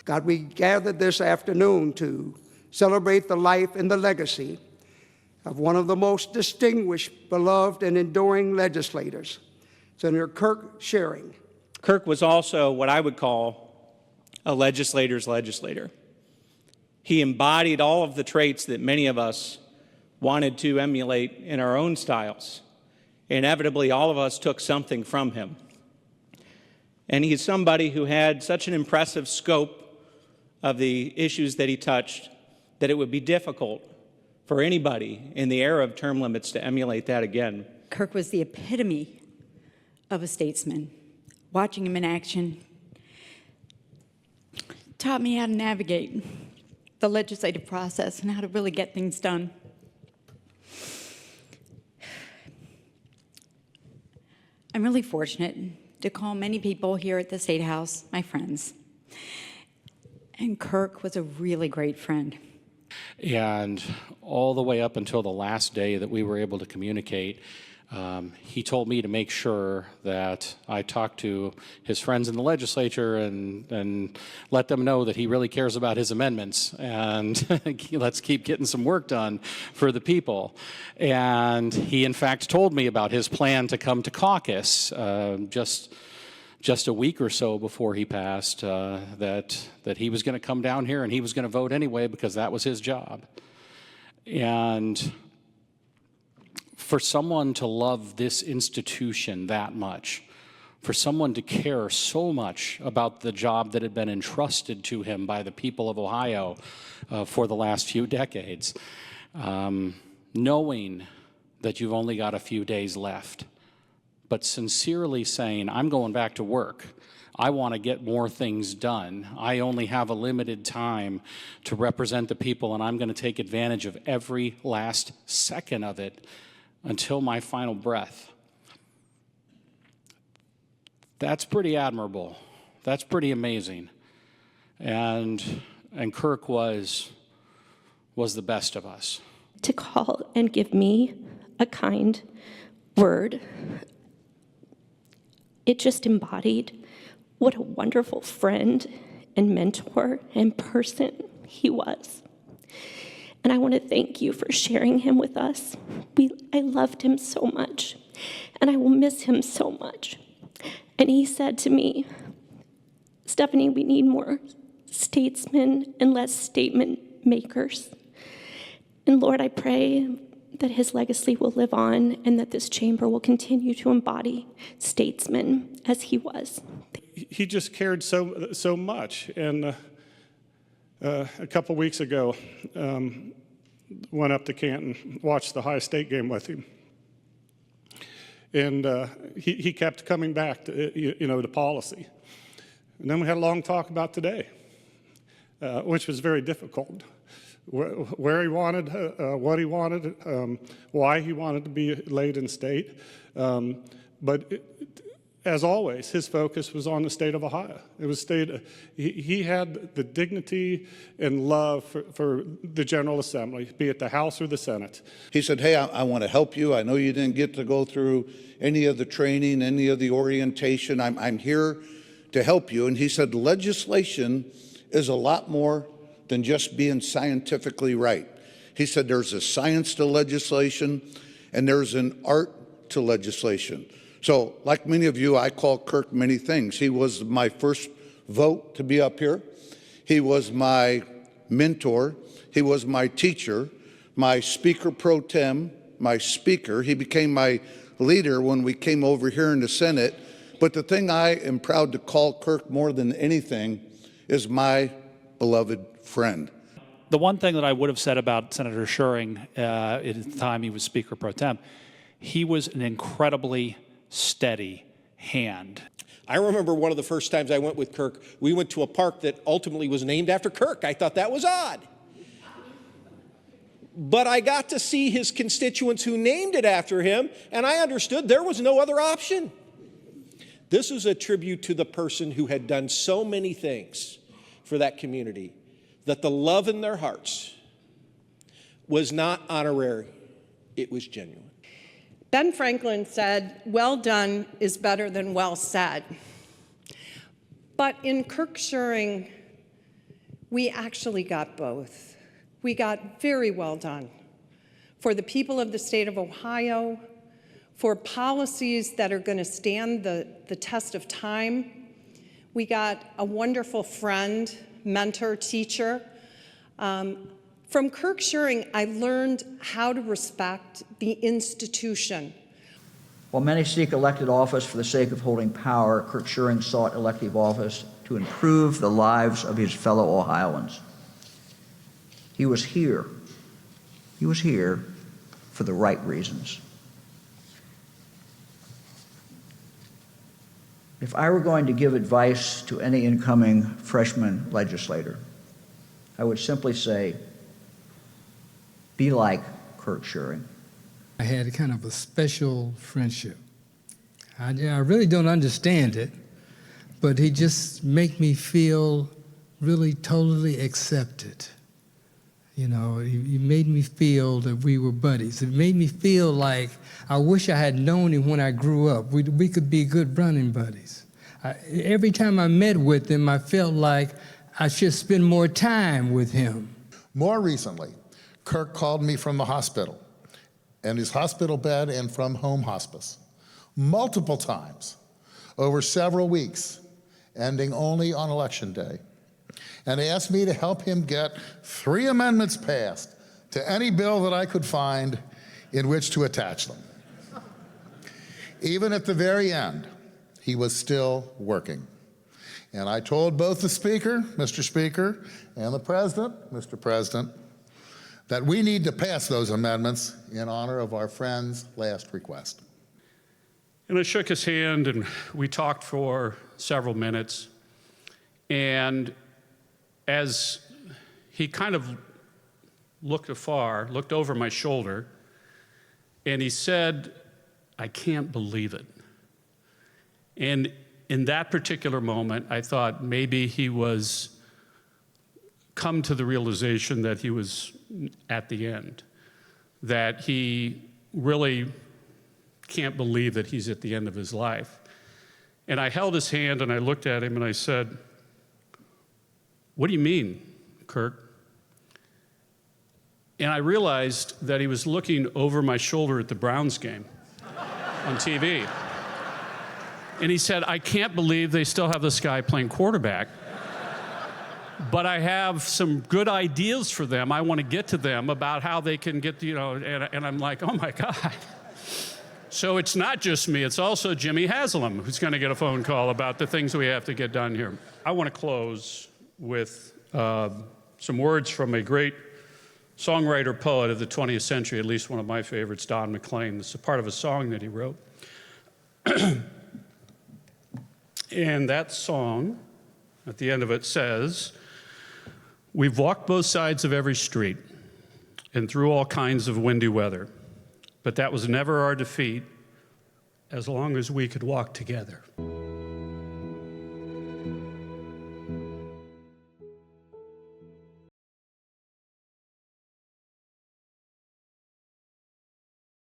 God, we gathered this afternoon to celebrate the life and the legacy of one of the most distinguished, beloved, and enduring legislators, Senator Kirk Schuring. Kirk was also what I would call a legislator's legislator. He embodied all of the traits that many of us wanted to emulate in our own styles. Inevitably, all of us took something from him. And he's somebody who had such an impressive scope of the issues that he touched that it would be difficult for anybody in the era of term limits to emulate that again. Kirk was the epitome of a statesman. Watching him in action taught me how to navigate the legislative process and how to really get things done. I'm really fortunate to call many people here at the State House my friends. And Kirk was a really great friend. And all the way up until the last day that we were able to communicate, he told me to make sure that I talked to his friends in the legislature and let them know that he really cares about his amendments and let's keep getting some work done for the people. And he in fact told me about his plan to come to caucus just a week or so before he passed, that he was going to come down here and he was going to vote anyway because that was his job. And for someone to love this institution that much, for someone to care so much about the job that had been entrusted to him by the people of Ohio for the last few decades, knowing that you've only got a few days left, but sincerely saying, I'm going back to work. I want to get more things done. I only have a limited time to represent the people, and I'm going to take advantage of every last second of it until my final breath. That's pretty admirable. That's pretty amazing. And Kirk was the best of us. To call and give me a kind word, it just embodied what a wonderful friend and mentor and person he was. And I want to thank you for sharing him with us. I loved him so much, and I will miss him so much. And he said to me, Stephanie, we need more statesmen and less statement makers. And Lord, I pray that his legacy will live on and that this chamber will continue to embody statesmen as he was. He just cared so much. And a couple weeks ago, went up to Canton, watched the Ohio State game with him. And he kept coming back to, to policy. And then we had a long talk about today, which was very difficult. Where he wanted, what he wanted, why he wanted to be laid in state. As always, his focus was on the state of Ohio. It was he had the dignity and love for the General Assembly, be it the House or the Senate. He said, hey, I want to help you. I know you didn't get to go through any of the training, any of the orientation. I'm here to help you. And he said, legislation is a lot more than just being scientifically right. He said there's a science to legislation and there's an art to legislation. So like many of you, I call Kirk many things. He was my first vote to be up here. He was my mentor. He was my teacher, my speaker pro tem, my speaker. He became my leader when we came over here in the Senate. But the thing I am proud to call Kirk more than anything is my beloved friend. The one thing that I would have said about Senator Schuring at the time he was Speaker pro tem, he was an incredibly steady hand. I remember one of the first times I went with Kirk, we went to a park that ultimately was named after Kirk. I thought that was odd. But I got to see his constituents who named it after him, and I understood there was no other option. This is a tribute to the person who had done so many things for that community, that the love in their hearts was not honorary, it was genuine. Ben Franklin said, well done is better than well said. But in Kirk Schuring, we actually got both. We got very well done for the people of the state of Ohio, for policies that are going to stand the test of time. We got a wonderful friend, mentor, teacher. From Kirk Schuring, I learned how to respect the institution. While many seek elected office for the sake of holding power, Kirk Schuring sought elective office to improve the lives of his fellow Ohioans. He was here for the right reasons. If I were going to give advice to any incoming freshman legislator, I would simply say, be like Kirk Schuring. I had kind of a special friendship. I really don't understand it, but he just made me feel really totally accepted. You know, he made me feel that we were buddies. It made me feel like I wish I had known him when I grew up. We could be good running buddies. Every time I met with him, I felt like I should spend more time with him. More recently, Kirk called me from the hospital, and his hospital bed, and from home hospice, multiple times over several weeks, ending only on Election Day, and asked me to help him get 3 amendments passed to any bill that I could find in which to attach them. Even at the very end, he was still working. And I told both the Speaker, Mr. Speaker, and the President, Mr. President, that we need to pass those amendments in honor of our friend's last request. And I shook his hand, and we talked for several minutes. And as he kind of looked over my shoulder, and he said, "I can't believe it." And in that particular moment, I thought maybe he was come to the realization that he was at the end, that he really can't believe that he's at the end of his life. And I held his hand and I looked at him and I said, "What do you mean, Kirk?" And I realized that he was looking over my shoulder at the Browns game on TV. And he said, "I can't believe they still have this guy playing quarterback. But I have some good ideas for them. I want to get to them about how they can get, and I'm like, oh my God." So it's not just me, it's also Jimmy Haslam who's going to get a phone call about the things we have to get done here. I want to close with some words from a great songwriter, poet of the 20th century, at least one of my favorites, Don McLean. This is a part of a song that he wrote. And that song, at the end of it, says, "We've walked both sides of every street and through all kinds of windy weather, but that was never our defeat as long as we could walk together."